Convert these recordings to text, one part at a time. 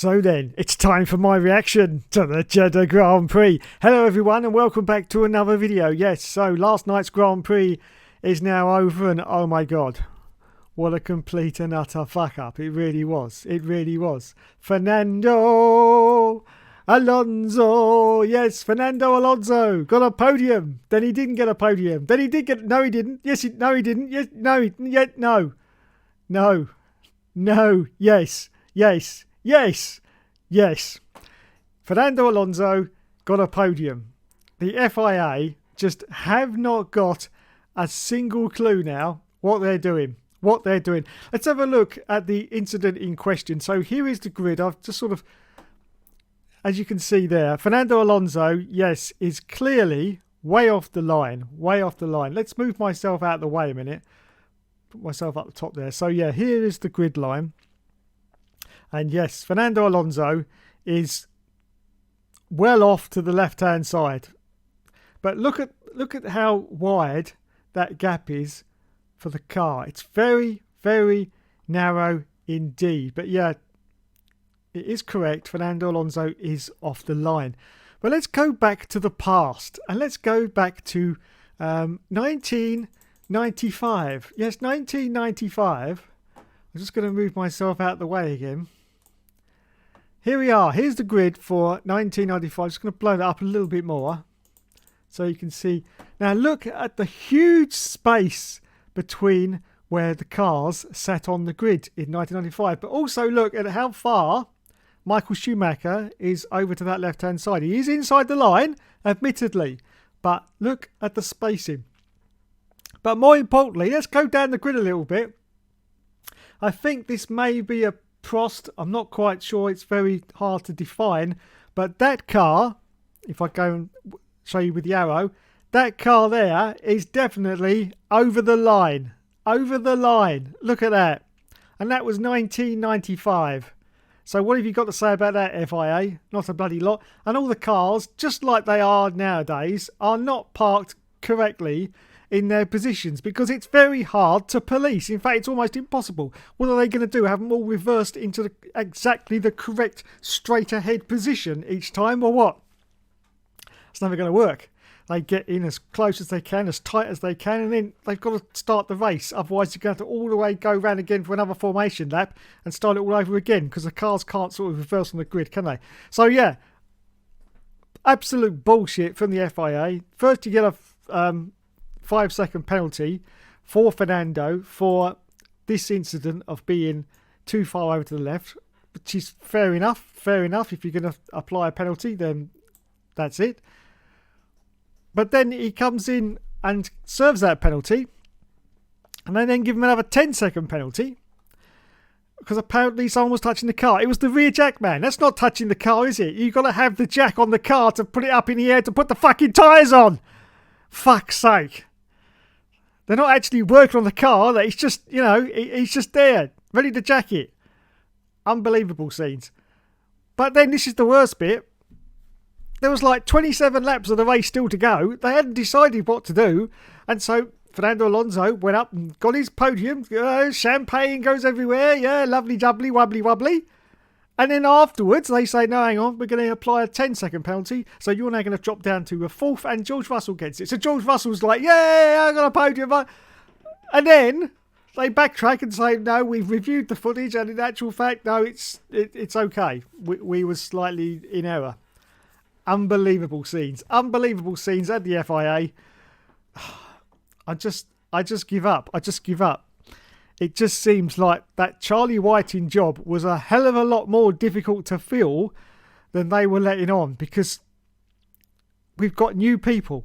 So then, it's time for my reaction to the Jeddah Grand Prix. Hello everyone and welcome back to another video. Yes, so last night's Grand Prix is now over and oh my god, what a complete and utter fuck up. It really was. It really was. Fernando Alonso. Yes, Fernando Alonso got a podium. Then he didn't get a podium. Then he did get... No, he didn't. Yes, no, he didn't. Yes, no, yet no. No. No. Yes. Yes. Yes. Yes. Fernando Alonso got a podium. The FIA just have not got a single clue now what they're doing. What they're doing. Let's have a look at the incident in question. So here is the grid. I've just sort of, as you can see there, Fernando Alonso, yes, is clearly way off the line. Way off the line. Let's move myself out of the way a minute. Put myself up the top there. So yeah, here is the grid line. And yes, Fernando Alonso is well off to the left-hand side. But look at how wide that gap is for the car. It's very, very narrow indeed. But yeah, it is correct. Fernando Alonso is off the line. But let's go back to the past. And let's go back to 1995. Yes, 1995. I'm just going to move myself out of the way again. Here we are. Here's the grid for 1995. I'm just going to blow that up a little bit more so you can see. Now look at the huge space between where the cars sat on the grid in 1995. But also look at how far Michael Schumacher is over to that left-hand side. He is inside the line, admittedly. But look at the spacing. But more importantly, let's go down the grid a little bit. I think this may be a Prost. I'm not quite sure. It's very hard to define. But that car, if I go and show you with the arrow, that car there is definitely over the line. Over the line. Look at that. And that was 1995. So what have you got to say about that, FIA? Not a bloody lot. And all the cars, just like they are nowadays, are not parked correctly in their positions because it's very hard to police. In fact, it's almost impossible. What are they going to do? Have them all reversed into exactly the correct straight ahead position each time or what? It's never going to work. They get in as close as they can, as tight as they can, and then they've got to start the race. Otherwise, you're going to have to all the way go round again for another formation lap and start it all over again because the cars can't sort of reverse on the grid, can they? So, yeah, absolute bullshit from the FIA. First, you get a 5-second penalty for Fernando for this incident of being too far over to the left, which is fair enough. Fair enough. If you're going to apply a penalty, then that's it. But then he comes in and serves that penalty. And they then give him another 10-second penalty. Because apparently someone was touching the car. It was the rear jack, man. That's not touching the car, is it? You've got to have the jack on the car to put it up in the air to put the fucking tyres on. Fuck's sake. They're not actually working on the car. It's just, you know, he's just there, ready to jack it. Unbelievable scenes. But then this is the worst bit. There was like 27 laps of the race still to go. They hadn't decided what to do. And so Fernando Alonso went up and got his podium. Champagne goes everywhere. Yeah, lovely jubbly, wobbly wobbly. And then afterwards they say, no, hang on, we're going to apply a 10-second penalty. So you're now going to drop down to a 4th and George Russell gets it. So George Russell's like, yeah, I got a podium. And then they backtrack and say, no, we've reviewed the footage. And in actual fact, no, it's okay. We were slightly in error. Unbelievable scenes at the FIA. I just give up. It just seems like that Charlie Whiting job was a hell of a lot more difficult to fill than they were letting on because we've got new people.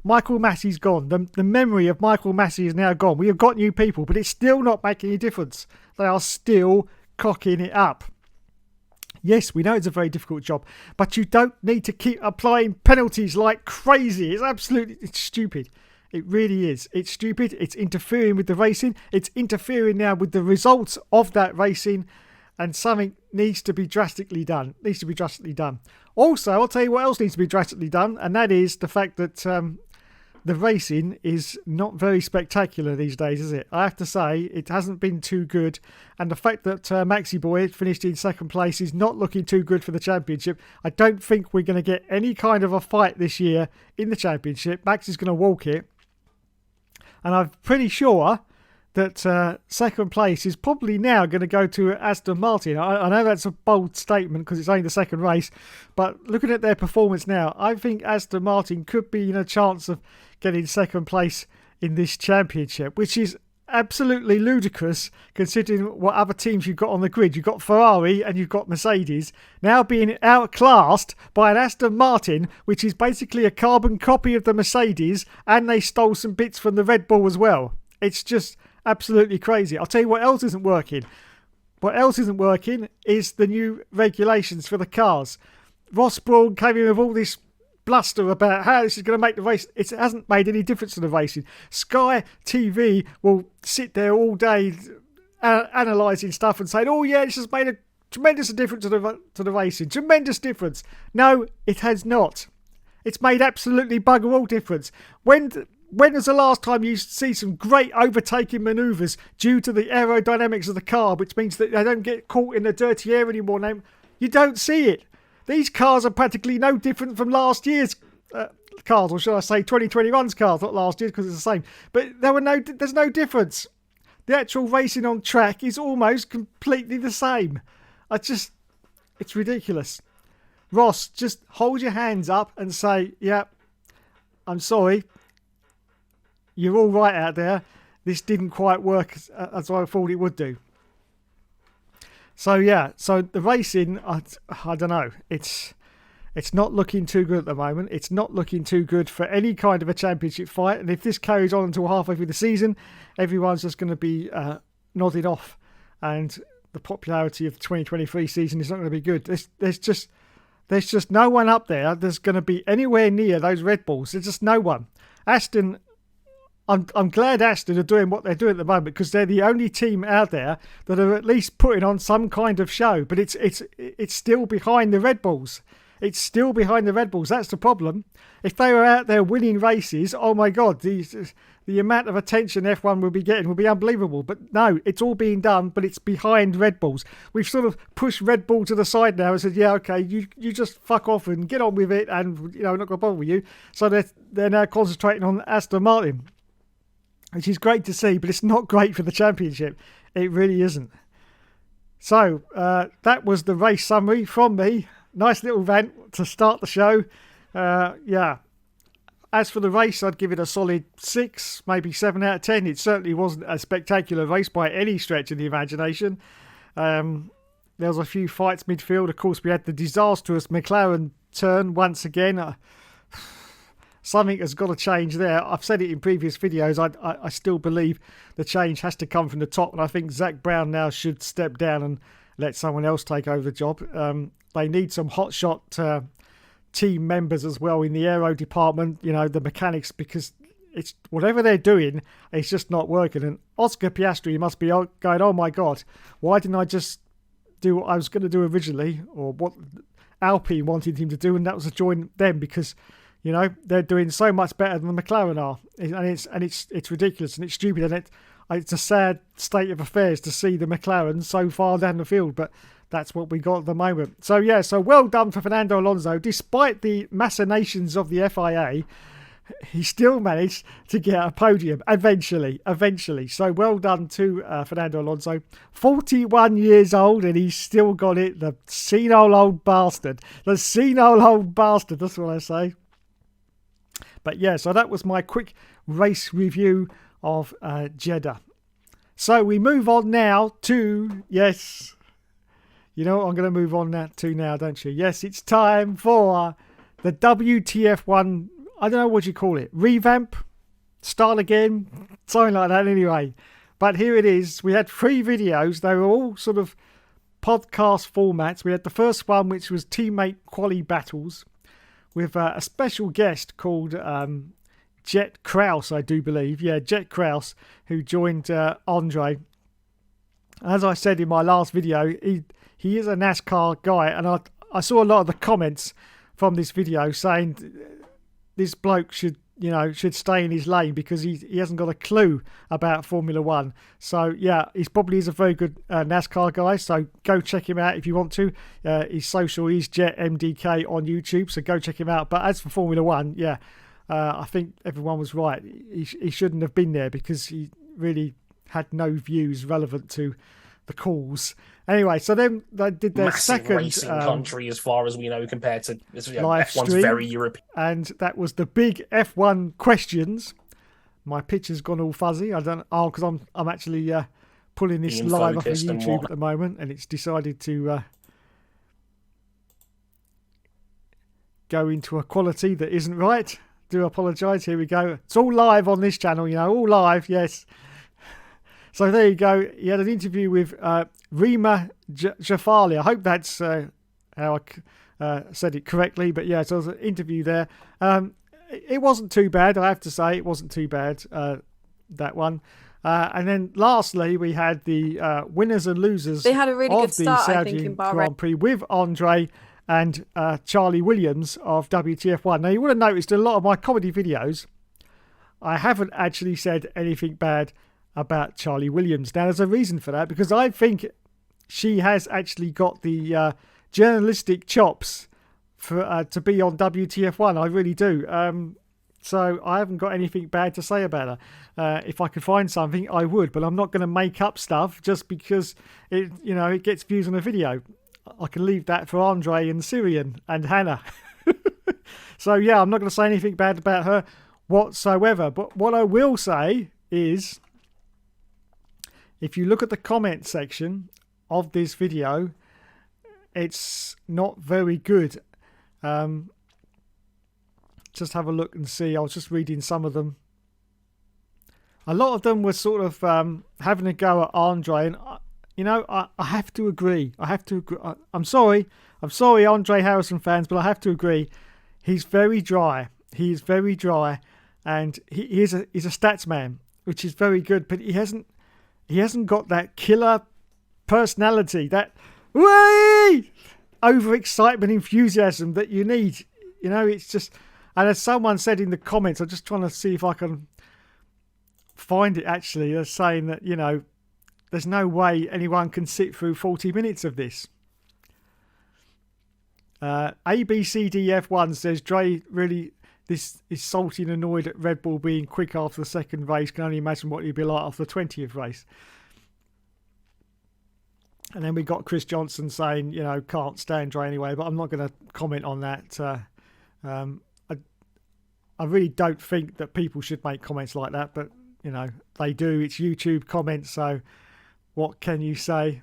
Michael Massey's gone. The memory of Michael Massey is now gone. We have got new people, but it's still not making any difference. They are still cocking it up. Yes, we know it's a very difficult job, but you don't need to keep applying penalties like crazy. It's stupid. It really is. It's stupid. It's interfering with the racing. It's interfering now with the results of that racing, and something needs to be drastically done. Also, I'll tell you what else needs to be drastically done, and that is the fact that the racing is not very spectacular these days, is it? I have to say, it hasn't been too good. And the fact that Maxi Boy finished in second place is not looking too good for the championship. I don't think we're going to get any kind of a fight this year in the championship. Max is going to walk it. And I'm pretty sure that second place is probably now going to go to Aston Martin. I know that's a bold statement because it's only the second race, but looking at their performance now, I think Aston Martin could be in a chance of getting second place in this championship, which is absolutely ludicrous considering what other teams you've got on the grid. You've got Ferrari and you've got Mercedes now being outclassed by an Aston Martin, which is basically a carbon copy of the Mercedes, and they stole some bits from the Red Bull as well. It's just absolutely crazy. I'll tell you what else isn't working. What else isn't working is the new regulations for the cars. Ross Brawn came in with all this bluster about how this is going to make the race. It hasn't made any difference to the racing. Sky TV will sit there all day analysing stuff and saying, oh yeah, this has made a tremendous difference to the racing. Tremendous difference. No, it has not. It's made absolutely bugger all difference. When was the last time you see some great overtaking manoeuvres due to the aerodynamics of the car, which means that they don't get caught in the dirty air anymore? You don't see it. These cars are practically no different from last year's cars, or should I say 2021's cars, not last year's because it's the same. But there's no difference. The actual racing on track is almost completely the same. It's ridiculous. Ross, just hold your hands up and say, yeah, I'm sorry. You're all right out there. This didn't quite work as I thought it would do. So yeah, so the racing, I don't know. It's not looking too good at the moment. It's not looking too good for any kind of a championship fight. And if this carries on until halfway through the season, everyone's just going to be nodded off. And the popularity of the 2023 season is not going to be good. There's just no one up there that's going to be anywhere near those Red Bulls. There's just no one. Aston... I'm glad Aston are doing what they're doing at the moment because they're the only team out there that are at least putting on some kind of show. But it's still behind the Red Bulls. It's still behind the Red Bulls. That's the problem. If they were out there winning races, oh my God, the amount of attention F1 will be getting will be unbelievable. But no, it's all being done, but it's behind Red Bulls. We've sort of pushed Red Bull to the side now and said, yeah, okay, you just fuck off and get on with it, and we're not going to bother with you. So they're now concentrating on Aston Martin, which is great to see, but it's not great for the championship. It really isn't. So that was the race summary from me. Nice little rant to start the show. Yeah. As for the race, I'd give it a solid 6, maybe 7 out of 10. It certainly wasn't a spectacular race by any stretch of the imagination. There was a few fights midfield. Of course, we had the disastrous McLaren turn once again. Something has got to change there. I've said it in previous videos. I still believe the change has to come from the top, and I think Zach Brown now should step down and let someone else take over the job. They need some hotshot team members as well in the aero department, the mechanics, because it's whatever they're doing, it's just not working. And Oscar Piastri must be going, oh my God, why didn't I just do what I was going to do originally, or what Alpine wanted him to do, and that was to join them, because they're doing so much better than the McLaren are, and it's ridiculous and it's stupid, and it's a sad state of affairs to see the McLaren so far down the field, but that's what we got at the moment. So yeah, so well done for Fernando Alonso. Despite the machinations of the FIA, he still managed to get a podium eventually. So well done to Fernando Alonso. 41 years old and he's still got it. The senile old bastard. That's what I say. But yeah, so that was my quick race review of Jeddah. So we move on now to, yes, you know what I'm going to move on now, don't you? Yes, it's time for the WTF1, I don't know what you call it, revamp, start again, something like that anyway. But here it is. We had 3 videos. They were all sort of podcast formats. We had the first one, which was teammate QUALI battles, with a special guest called Jet Kraus, I do believe. Yeah, Jet Kraus, who joined Andre. As I said in my last video, he is a NASCAR guy, and I saw a lot of the comments from this video saying this bloke should should stay in his lane because he hasn't got a clue about Formula One. So yeah, he's probably is a very good NASCAR guy. So go check him out if you want to. His social is Jet MDK on YouTube. So go check him out. But as for Formula One, yeah, I think everyone was right. He shouldn't have been there because he really had no views relevant to the calls. Anyway, so then they did their second racing country, as far as we know, compared to live F1's stream, very European. And that was the big F1 questions. My picture's gone all fuzzy. I don't. Oh, because I'm actually pulling this live off of YouTube at the moment, and it's decided to go into a quality that isn't right. Do apologise. Here we go. It's all live on this channel, all live. Yes. So there you go. He had an interview with Rima Jafali. I hope that's how I said it correctly. But yeah, so there was an interview there. It wasn't too bad, I have to say. It wasn't too bad, that one. And then lastly, we had the winners and losers they had a really of good start, the I think, in Saudi Grand Prix with Andre and Charlie Williams of WTF1. Now, you would have noticed in a lot of my comedy videos, I haven't actually said anything bad about Charlie Williams. Now, there's a reason for that, because I think she has actually got the journalistic chops for to be on WTF1. I really do. So I haven't got anything bad to say about her. If I could find something, I would, but I'm not going to make up stuff just because it gets views on a video. I can leave that for Andre and Syrian and Hannah. So yeah, I'm not going to say anything bad about her whatsoever. But what I will say is, if you look at the comment section of this video, it's not very good. Just have a look and see. I was just reading some of them. A lot of them were sort of having a go at Andre, and I have to agree. I'm sorry, Andre Harrison fans, but I have to agree. He's very dry. He is very dry, and he's a stats man, which is very good. But he hasn't got that killer personality, that overexcitement, enthusiasm that you need. It's just, and as someone said in the comments, I'm just trying to see if I can find it actually. They're saying that, there's no way anyone can sit through 40 minutes of this. ABCDF1 says, Dre really, this is salty and annoyed at Red Bull being quick after the second race. Can only imagine what he'd be like after the 20th race. And then we got Chris Johnson saying, can't stand Dre anyway, but I'm not going to comment on that. I really don't think that people should make comments like that, but, they do. It's YouTube comments, so what can you say?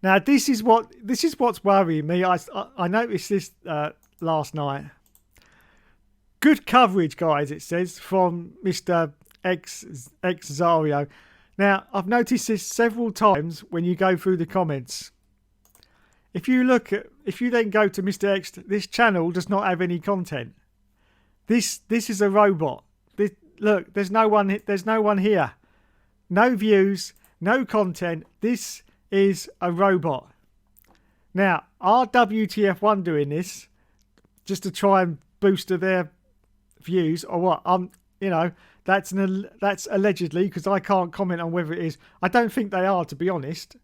Now, this is what's worrying me. I noticed this last night. Good coverage, guys, it says, from Mr. X Zario. Now, I've noticed this several times when you go through the comments. If you then go to Mr. X, this channel does not have any content. This is a robot. Look, there's no one here. No views, no content. This is a robot. Now, are WTF1 doing this just to try and boost their views, or what? That's allegedly, because I can't comment on whether it is. I don't think they are, to be honest.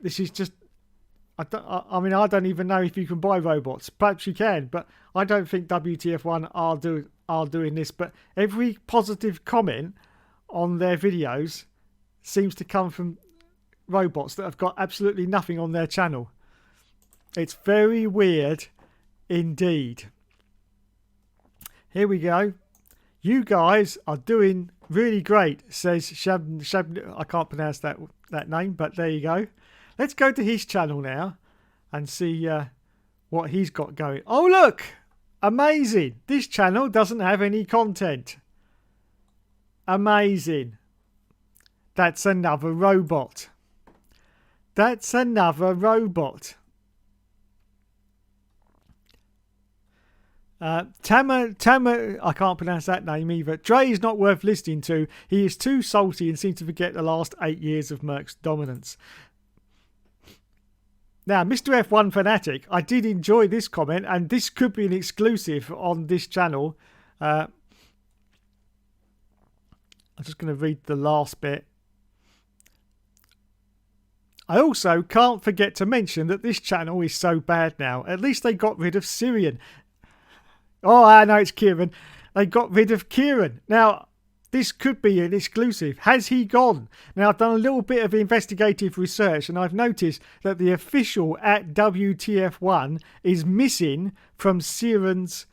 This is just. I don't even know if you can buy robots. Perhaps you can, but I don't think WTF1 are doing this. But every positive comment on their videos seems to come from robots that have got absolutely nothing on their channel. It's very weird indeed. Here we go. You guys are doing really great, says Shab. I can't pronounce that name, but there you go. Let's go to his channel now and see what he's got going. Oh, look! Amazing. This channel doesn't have any content. Amazing. That's another robot. That's another robot. Tama, I can't pronounce that name either. Dre is not worth listening to. He is too salty and seems to forget the last 8 years of Merck's dominance. Now, Mr. F1 Fanatic, I did enjoy this comment, and this could be an exclusive on this channel. I'm just going to read the last bit. I also can't forget to mention that this channel is so bad now. At least they got rid of Syrian. Oh, I know it's Kieran. They got rid of Kieran. Now, this could be an exclusive. Has he gone? Now, I've done a little bit of investigative research, and I've noticed that the official at WTF1 is missing from Syrian's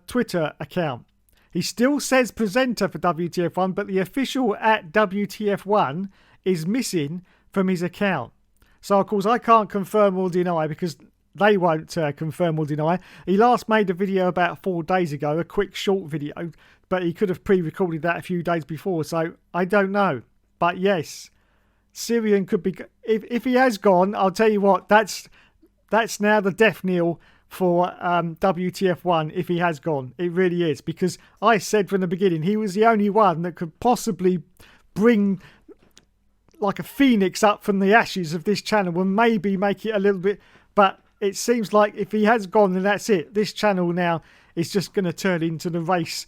Twitter account. He still says presenter for WTF1, but the official at WTF1 is missing from his account. So, of course, I can't confirm or deny because they won't confirm or deny. He last made a video about 4 days ago, a quick short video, but he could have pre-recorded that a few days before, so I don't know. But yes, Syrian could be... If he has gone, I'll tell you what, that's now the death knell for WTF1 if he has gone. It really is, because I said from the beginning he was the only one that could possibly bring like a phoenix up from the ashes of this channel and maybe make it a little bit... But it seems like if he has gone, then that's it. This channel now is just going to turn into the race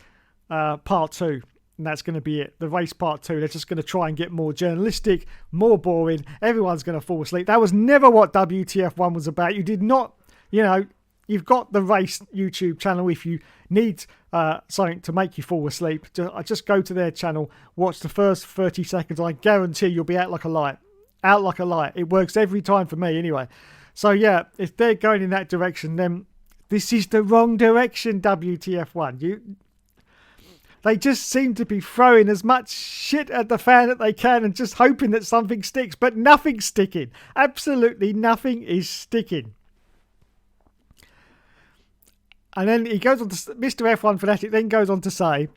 part 2. And that's going to be it. The race part 2. They're just going to try and get more journalistic, more boring. Everyone's going to fall asleep. That was never what WTF1 was about. You did not, you know, you've got the race YouTube channel. If you need something to make you fall asleep, just go to their channel, watch the first 30 seconds. I guarantee you'll be out like a light. Out like a light. It works every time for me anyway. So yeah, if they're going in that direction, then this is the wrong direction, WTF1. They just seem to be throwing as much shit at the fan that they can and just hoping that something sticks, but nothing's sticking. Absolutely nothing is sticking. And then he goes on to, Mr. F1 Fanatic then goes on to say,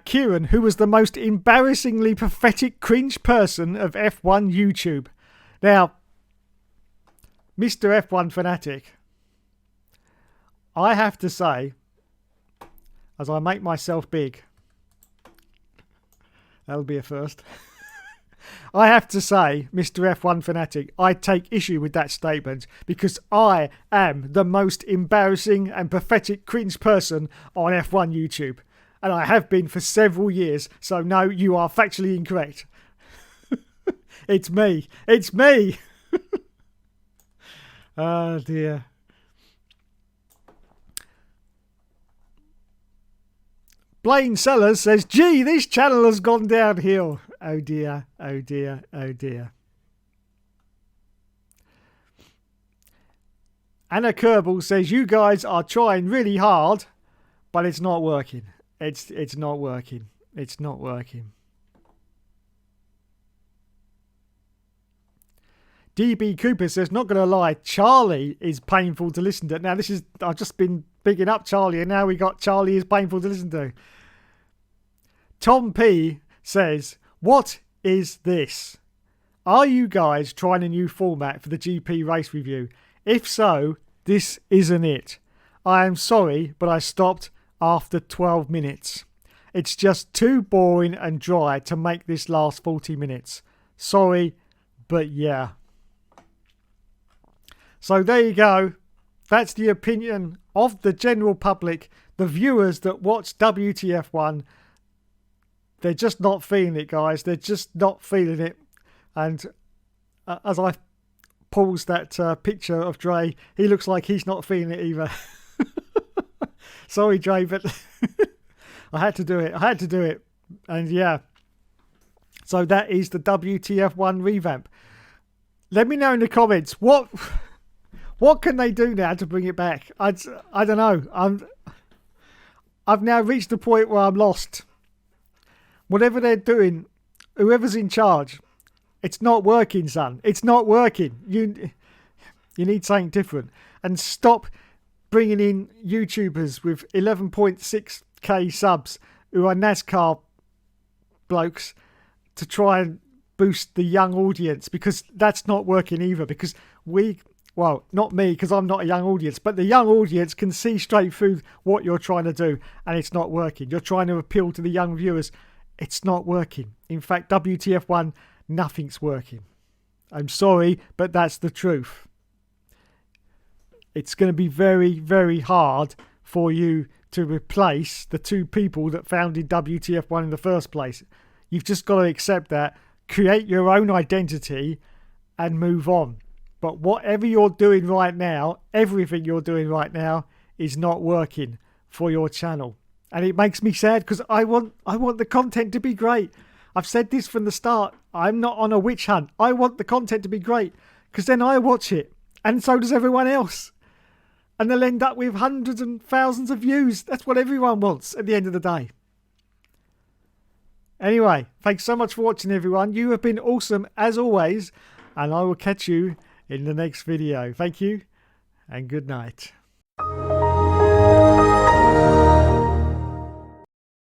Kieran, who was the most embarrassingly pathetic cringe person of F1 YouTube. Now, Mr. F1 Fanatic, I have to say, as I make myself big, that'll be a first. I have to say, Mr. F1 Fanatic, I take issue with that statement because I am the most embarrassing and pathetic cringe person on F1 YouTube. And I have been for several years. So no, you are factually incorrect. It's me. It's me. Oh dear. Blaine Sellers says, gee, this channel has gone downhill. Oh dear, oh dear, oh dear. Anna Kerbal says, you guys are trying really hard, but it's not working. It's not working. It's not working. DB Cooper says, not going to lie, Charlie is painful to listen to. Now, I've just been bigging up Charlie, and now we got Charlie is painful to listen to. Tom P says, what is this? Are you guys trying a new format for the GP race review? If so, this isn't it. I am sorry, but I stopped after 12 minutes. It's just too boring and dry to make this last 40 minutes. Sorry, but yeah. So there you go. That's the opinion of the general public, the viewers that watch WTF1. They're just not feeling it, guys. They're just not feeling it. And as I pause that picture of Dre, he looks like he's not feeling it either. Sorry, Dre, but I had to do it. I had to do it. And yeah. So that is the WTF1 revamp. Let me know in the comments what can they do now to bring it back? I don't know. I've now reached the point where I'm lost. Whatever they're doing, whoever's in charge, it's not working, son. It's not working. You need something different. And stop bringing in YouTubers with 11.6k subs who are NASCAR blokes to try and boost the young audience, because that's not working either. Because well, not me, because I'm not a young audience, but the young audience can see straight through what you're trying to do, and it's not working. You're trying to appeal to the young viewers. It's not working. In fact, WTF1, nothing's working. I'm sorry, but that's the truth. It's going to be very, very hard for you to replace the two people that founded WTF1 in the first place. You've just got to accept that, create your own identity and move on. But whatever you're doing right now, everything you're doing right now is not working for your channel. And it makes me sad because I want the content to be great. I've said this from the start. I'm not on a witch hunt. I want the content to be great because then I watch it and so does everyone else. And they'll end up with hundreds and thousands of views. That's what everyone wants at the end of the day. Anyway, thanks so much for watching, everyone. You have been awesome as always. And I will catch you in the next video. Thank you and good night.